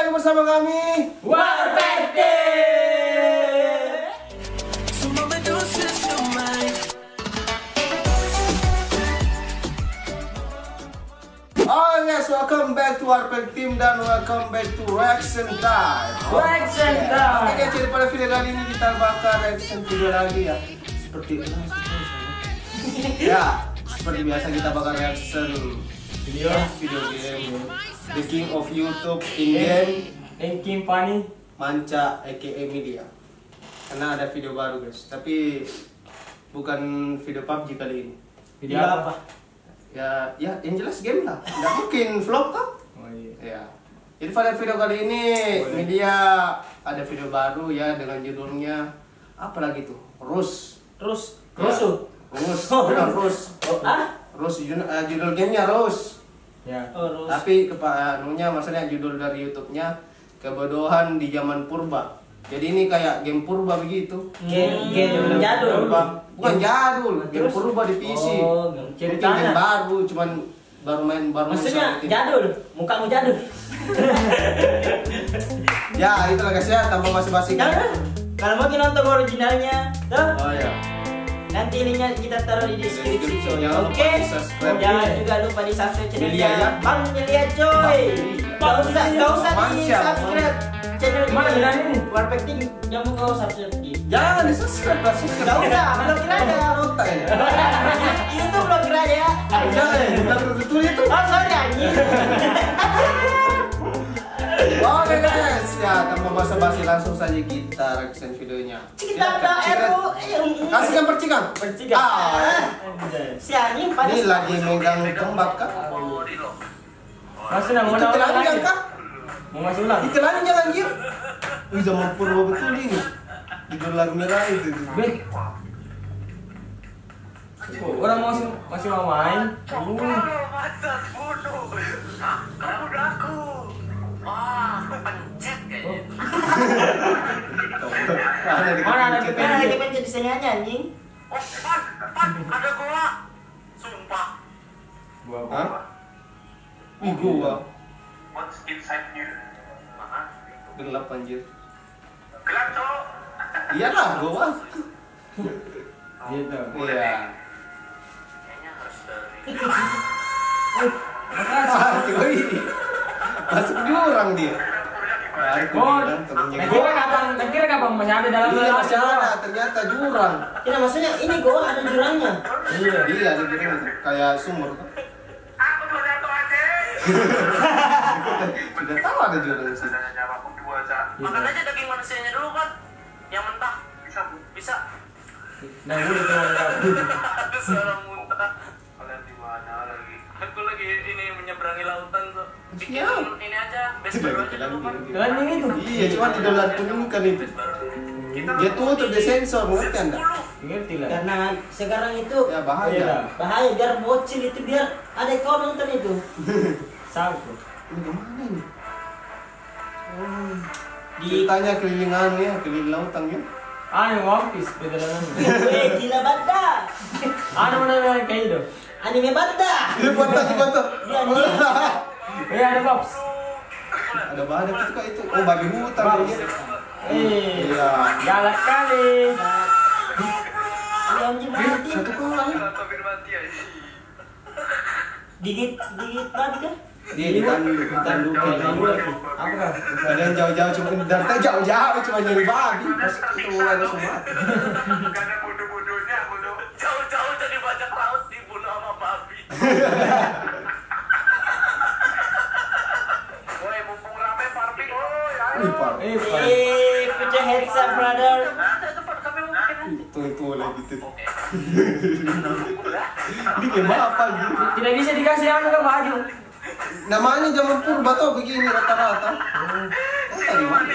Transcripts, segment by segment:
lagi bersama kami Warpete. Oh yes, welcome back to Warpete Team dan welcome back to Reaction Time. Reaction Time. Oke guys, jadi pada video kali ini kita bakal reaction video lagi ya. Seperti biasa kita bakal reaction video game The King of YouTube in game King Funny Manca aka Media. Karena ada video baru guys, tapi bukan video PUBG kali ini. Video apa? Ya yang jelas game lah. Nggak mungkin vlog kan? Oh iya. Ya. Jadi pada video kali ini Media ada video baru ya dengan judulnya apa lagi tuh? Rus. Rusuh. Rus judul gamenya Rus. Ya. Rus. Tapi anunya maksudnya judul dari YouTube-nya Kebodohan di Zaman Purba. Jadi ini kayak game purba begitu. Game jadul. Bukan jadul, game purba di PC. Oh, Mungkin ceritanya. game baru, cuman baru main Maksudnya saat ini. jadul, mukamu jadul. Ya, itulah guys ya, tanpa basa-basi kan. Kalau mau nonton originalnya, tuh Oh ya. nanti linknya kita taruh di deskripsi. Jangan lupa Oke. di-subscribe. Jangan juga lupa di subscribe Melia ya. channelnya. Bang Melia coy. Gak usah di subscribe channel Mana ini. bilangnya ini? Warpete Team, jangan kau subscribe di. Jangan di-subscribe lah, subscribe. Gak usah, blokir aja. Nota ya. Itu blokir aja. Jangan, bilang betul itu. Oh sorry anjing. Oke guys, ya tanpa basa-basi langsung saja kita reaction videonya. Kita ada Ero. Kasihkan percikan. Si anjing pada Ini lagi megang tombak kah? Masih nak mau Itu ulang telanjang lagi. kah? Mau masih ulang? Itu telanjang anjir. Wih, zaman purba betul ini. Di gelar merah itu. Ben. Oh, orang masih mau main. Mantap bodoh. Kamu udah aku. Wah, pencet kayaknya. Mana ada dipencet. Mana lagi pencet di sini aja anjing. Oh, Pan, ada gua. Sumpah. Gua apa? Hah? Ih, gua What's inside you? Mana? gelap anjir. Gelap, cowok. Iyalah, gua. Gitu. Iya. Kayaknya harus dari. Makasih. Masuk jurang dia. Oh, kira kapan masih ada dalam Iya, dalam masih ada, ternyata jurang. Tidak maksudnya ini gua ada jurangnya. Iya. Iya, ada jurang kayak sumur. Aku mau jatuh aja. Sudah tahu ada jurang sih. Tanya jawab aku dua aja. Makan aja daging manusianya dulu kan. Yang mentah bisa Bu? Bisa. Nah, udah tuh. Ada suara muntah. Kalian di mana lagi? Aku lagi ini menyeberangi lautan tuh. Bikin Siap. ini aja, base baru aja dulu kan. Telanjang itu. Iya, cuma di dolar kuning kan itu. Dia tutup di sensor, ngerti anda? Ngerti lah. Karena sekarang itu Ya bahaya. bahaya biar bocil itu biar ada kau nonton itu. Sapu. Ini kemana ini? Oh, Di ceritanya keliling anu ya, keliling lautan ya. Yang One Piece perjalanan. gila banda. Mana kayak itu. Anime banda. Ini foto. Iya anjing. Ada Pops. Ada badak itu kak itu. Oh, babi hutan dia. Iya. Galak kali. Ini anjing mati. Satu kali. Mati ya. Gigit banget kan? Dia ditandu Apa kan? ada yang jauh-jauh cuma dari jauh-jauh cuma nyari babi pas ketemu ada semua. Karena bodoh-bodohnya bodoh. Jauh-jauh jadi bajak laut dibunuh sama babi. Woi, mumpung rame farming. Woi, ayo. Wih, Pak. Put your hands up brother. Ada tempat kami mungkin. Itu lagi tuh. Ini game apa gitu? Tidak bisa dikasih anu ke baju. Namanya zaman purba tuh begini rata-rata. Oh, tadi mana?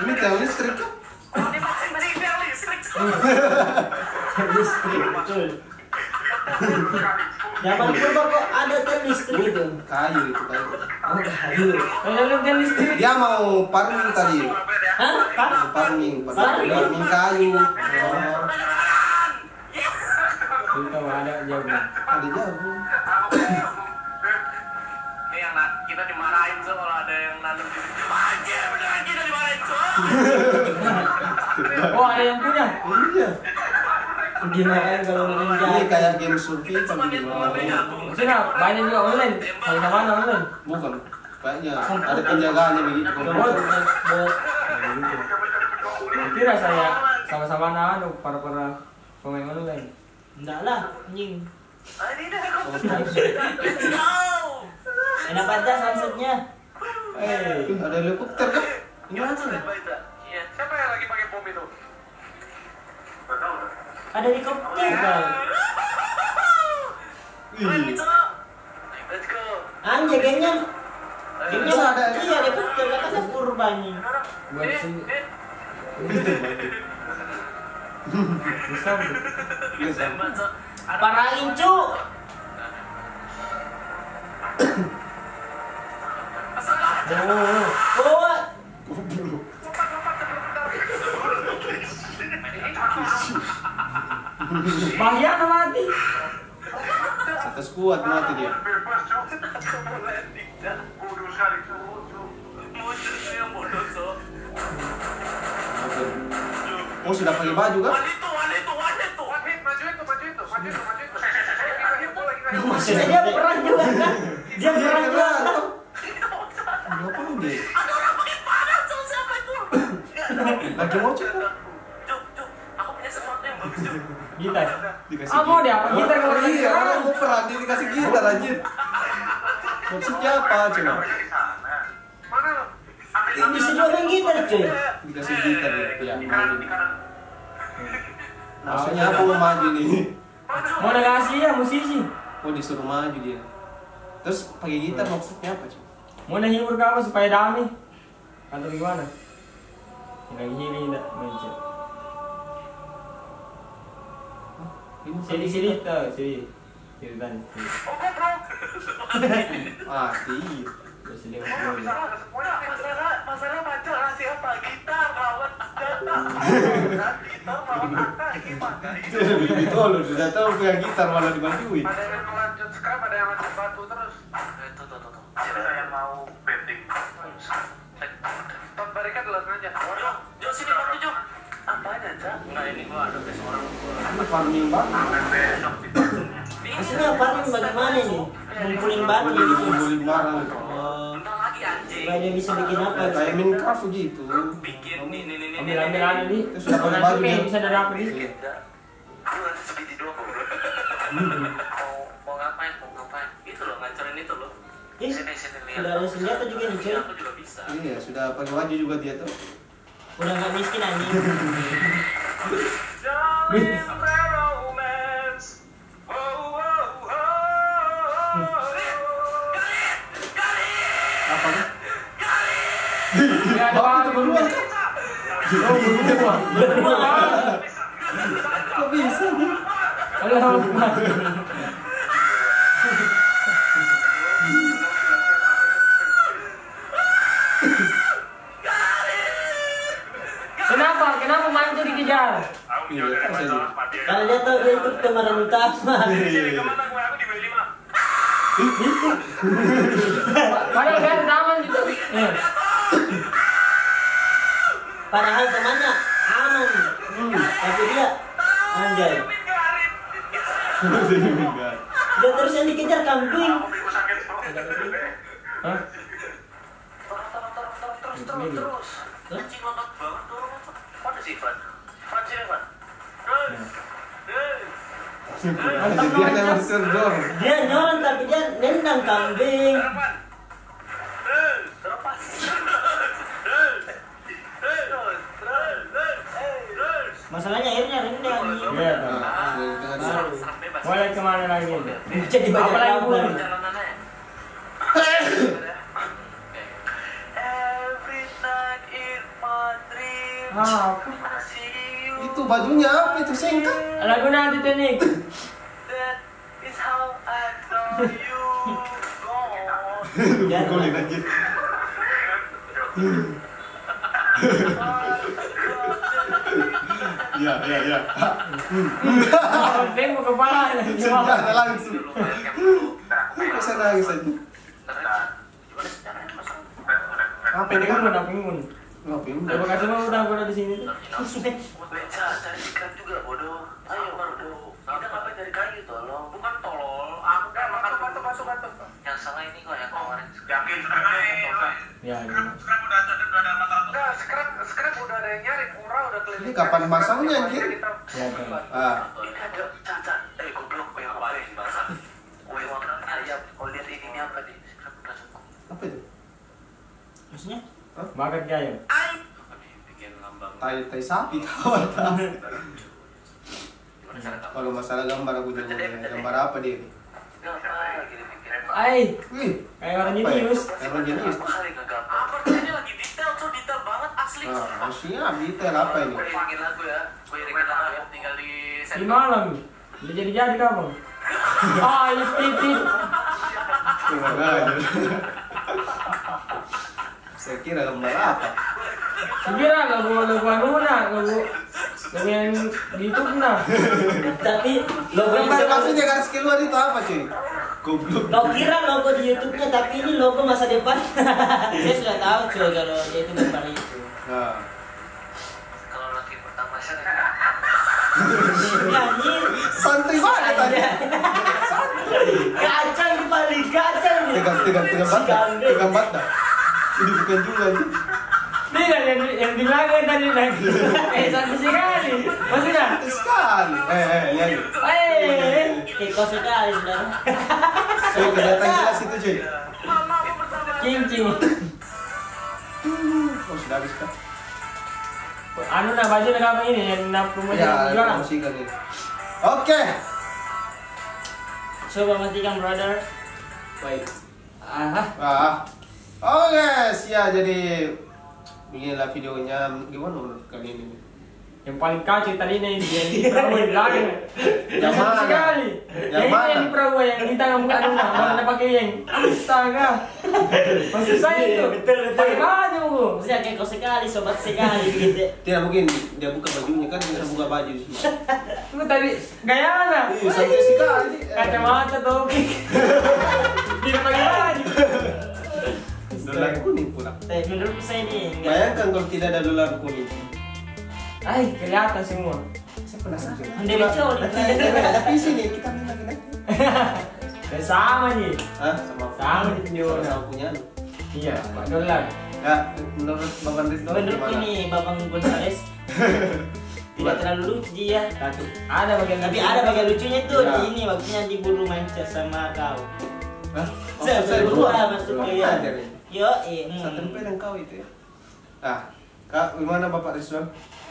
Ini tiang listrik kan? Ini masih tiang listrik. Listrik betul. Zaman purba kok ada tiang listrik itu. Kayu itu kayu. Oh kayu. Kalau kan listrik. Dia mau farming tadi. Hah? Pak? Mau farming kayu. Oh, Kita ada jago. ada jago. Ini yang kita dimarahin tuh kalau ada yang nanam di Oh, ada yang punya. Iya. Gimana kalau ninja? Ini kayak game survei tapi di bawah. Maksudnya banyak juga online. Sama online. Bukan. Kayaknya ada penjagaannya begitu. Kira saya sama-sama para pemain online. Enggak lah, anjing. Enak pada sunsetnya. Ada helikopter kan? Gimana sih? Iya, siapa yang lagi pakai bom itu? Ada helikopter kan? Let's go. Anjay, gamenya Bisa ada. iya helikopter, katanya kurbannya. Buat sini. Bisa. Bisa. Parahin cu. Oh. Bahaya mati. Atas kuat mati dia. Oh sudah pakai baju kan? Maksudnya dia perang juga kan? Dia perang juga. Ngapain dia? Lagi mau coba? Aku punya sesuatu yang bagus tuh. Gitar. Dikasih Ah, mau dia apa? Gitar kalau lagi iya, perang. orang mau perang dia dikasih gitar anjir. Maksudnya apa coba? Mana lo? Ini bisa juga main gitar cuy. Dikasih gitar ya. Maksudnya apa mau maju nih? Mau negasi ya musisi. Oh disuruh maju dia. Terus pakai gitar maksudnya apa coba? Mau hibur ke apa supaya damai? Atau gimana? Lagi healing enggak mencet. Sini tuh, sini. Sini tadi. Mati. Terus dia Masalah pacar ngasih apa? Gitar, lawan senjata. Gitar, lawan angka, gimana? Itu lu sudah tahu punya gitar malah dibantuin. Ada yang lanjut scrap, ada yang lanjut batu terus. Tuh. Siapa yang mau betting? Tot barikat langsung aja. Waduh, Jo sini bantu Jo. Apanya, Cak? Enggak, ini gua ada base orang gua. Ini farming banget. Besok di batunya. Maksudnya farming bagaimana nih? Ngumpulin batu gitu. Ngumpulin barang. Oh, Bentar lagi anjing. supaya dia bisa bikin apa? Kayak Minecraft gitu. Bikin nih. ambil aja di. Itu sudah pakai baju dia. Bisa dari apa di? Aku nanti segini doang kok. Mau ngapain? Itu loh, ngancurin itu loh. Ih, Sini lihat. udah ada senjata juga nih cuy. Aku juga bisa. Iya, sudah pakai baju juga dia tuh. Udah nggak miskin anjing. Apa nih? Ya ada Itu berdua. berdua. Kok bisa nih? Halo. Kenapa mancing dikejar? Iya, kan saya. Karena dia tahu dia itu pemeran utama. Kemana gue? Aku di B5. Padahal kan taman gitu. Padahal temannya aman. Tapi dia anjay. Dia terus yang dikejar kambing. Hah? Terus. Anjing lompat banget turun. Mana sih, Van? Van sini, Van. Dia ada serdor. Dia nyoron tapi dia nendang kambing. Terlepas. Masalahnya airnya rendah nih. Iya. Baru. Boleh kemana lagi? Jadi banyak Apa lagi, Bu? kabar. Jalanannya. Every night in my dreams. Apa? I see you. Itu bajunya apa itu sengkak? Lagu nanti tuh nih. That is how I know you gone. Golin aja. Iya. Tembok kepala. Senjata langsung. Kok saya nangis aja? Apa ini kan? Pengun. Ngapain? Terima kasih mau utang gua di sini tuh. Beca, cari secret juga bodoh. Ayo bodoh. Kita ngapain dari kayu tolong? Bukan tolol. Aku kan makan batu. Yang salah ini kok yang kemarin. Yakin Ya. Scrap udah ada mata. Enggak, scrap udah ada yang nyari. Murah udah keliling. Ini kapan masangnya anjir? Ya, kan. Ini ada cacat. Goblok yang kemarin bahasa. Kue warna ayam. Kau lihat ini apa nih? Scrap udah cukup. Apa itu? Maksudnya? Makan ayam. Bikin lambang. Tai sapi tahu. Kalau masalah gambar aku jago. Gambar apa dia? Ai, Wih, kayak orang apa ya? jenius. Kayak orang jenius. Apa ini lagi detail tuh, detail banget asli. Maksudnya detail apa ini? Gue iringin lagu ya. Gue iringin lagu ya. Tinggal di Di malam. Udah jadi kamu. Ah, titit. Gimana aja? Saya kira gambar apa? Kira lagu yang di YouTube nah. Tapi logo Maksudnya garis keluar itu apa cuy? Goblok. kau kira logo di YouTube-nya, tapi ini logo masa depan. Saya sudah tahu cuy kalau dia itu gambar itu. Nah, kalau lagi pertama sih. Anjir. santai banget tadi. Kacang ini paling kacang ini. Tegang banget dah. Ini bukan juga nih. Tidak yang bilangnya tadi lagi. Santai sekali. Maksudnya? Santai sekali. Lihat. Kau sekali sudah. Saya kelihatan jelas itu cuy. Cincin. Oh sudah habis kan? Anu nah baju nak apa ini yang nak promosi Ya, jualan. promosikan ini. Oke. Coba matikan brother. Baik. Aha. Oke, ya jadi beginilah videonya. Gimana menurut kalian ini? Yang paling kacau tadi ini yang di Prabowo di belakang. Yang mana? Sekali. Yang mana? Yang di Prabowo yang minta kamu kan mana pakai yang astaga. Maksud saya itu. Betul. Pakai baju. Maksudnya kayak kau sekali, sobat sekali gitu. Tidak mungkin dia buka bajunya kan bisa buka baju di sini. Itu tadi gayana. Ih, santai sekali. Kacamata topi. Tidak pakai baju. Dolar kuning pula. Menurut saya ini enggak. Bayangkan kalau tidak ada dolar kuning. Ay, kelihatan semua. Saya penasaran. Anda bicara. Ada PC nih, kita main lagi nanti. Dan sama nih. Hah? Sama di video. Sama punya. Iya, Pak Dolar. Ya, menurut Bapak Ridwan Menurut gimana? ini Babang Gonzales tidak terlalu lucu dia. Satu. Ada bagian Tapi ada bagian lucunya tuh Ya. di ini waktunya diburu mancet sama kau. Hah? Saya berdua maksudnya ya. Ajar ya. Yo, Satu yang kau itu ya. Ah, Kak, gimana Bapak Ridwan?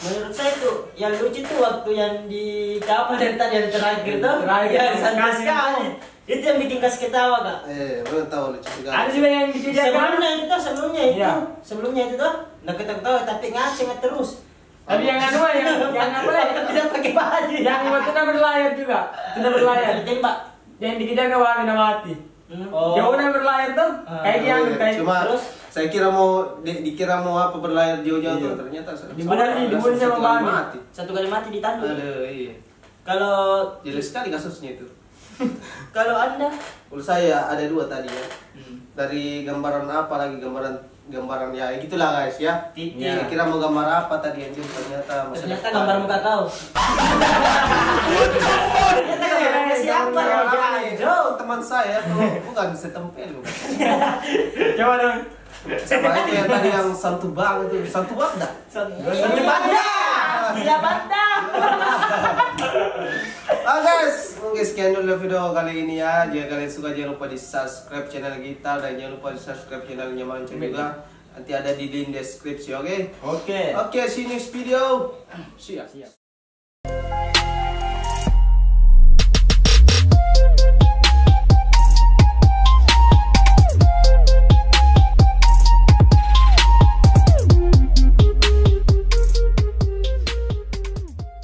menurut saya tuh yang lucu tuh waktu yang di kapal dari tadi yang terakhir tuh. Terakhir. Ya, santai Kasih sekali. Itu yang bikin kasih ketawa kak. Belum tahu lucu juga. Ada juga yang dikejarkan. Sebelumnya itu, Iya. sebelumnya itu tuh nggak ketawa tapi ngasih terus. Tapi yang anu yang apa ya? Tidak pakai baju. Yang waktu itu berlayar juga. Sudah berlayar. Tembak. Yang dikejar ke warga mati. Oh. Jauh udah berlayar tuh. Kayak Oh, yang iya. kayak Cuma terus? saya kira mau dikira mau apa berlayar jauh-jauh Iya. tuh ternyata Dibunuh sama babi. mati. Satu kali mati ditanduk. Aduh, iya. Kalau Jelas sekali kasusnya itu. kalau Anda Kalau saya ada dua tadi ya. Dari gambaran apa lagi gambaran ya gitulah guys ya. titik. Saya kira mau gambar apa tadi yang ternyata masa Ternyata depan. gambar muka kau. Ternyata gambar siapa ya? Jauh teman saya tuh bukan setempel loh. Coba dong. Sama itu yang tadi yang santu bang itu santu bang dah. Santu Banda. Gila Banda. Guys, mungkin sekian dulu video kali ini ya. Jika kalian suka jangan lupa di subscribe channel kita dan jangan lupa di subscribe channelnya Mancang juga. Nanti ada di link deskripsi, oke? Oke. Oke, see you next video. See ya.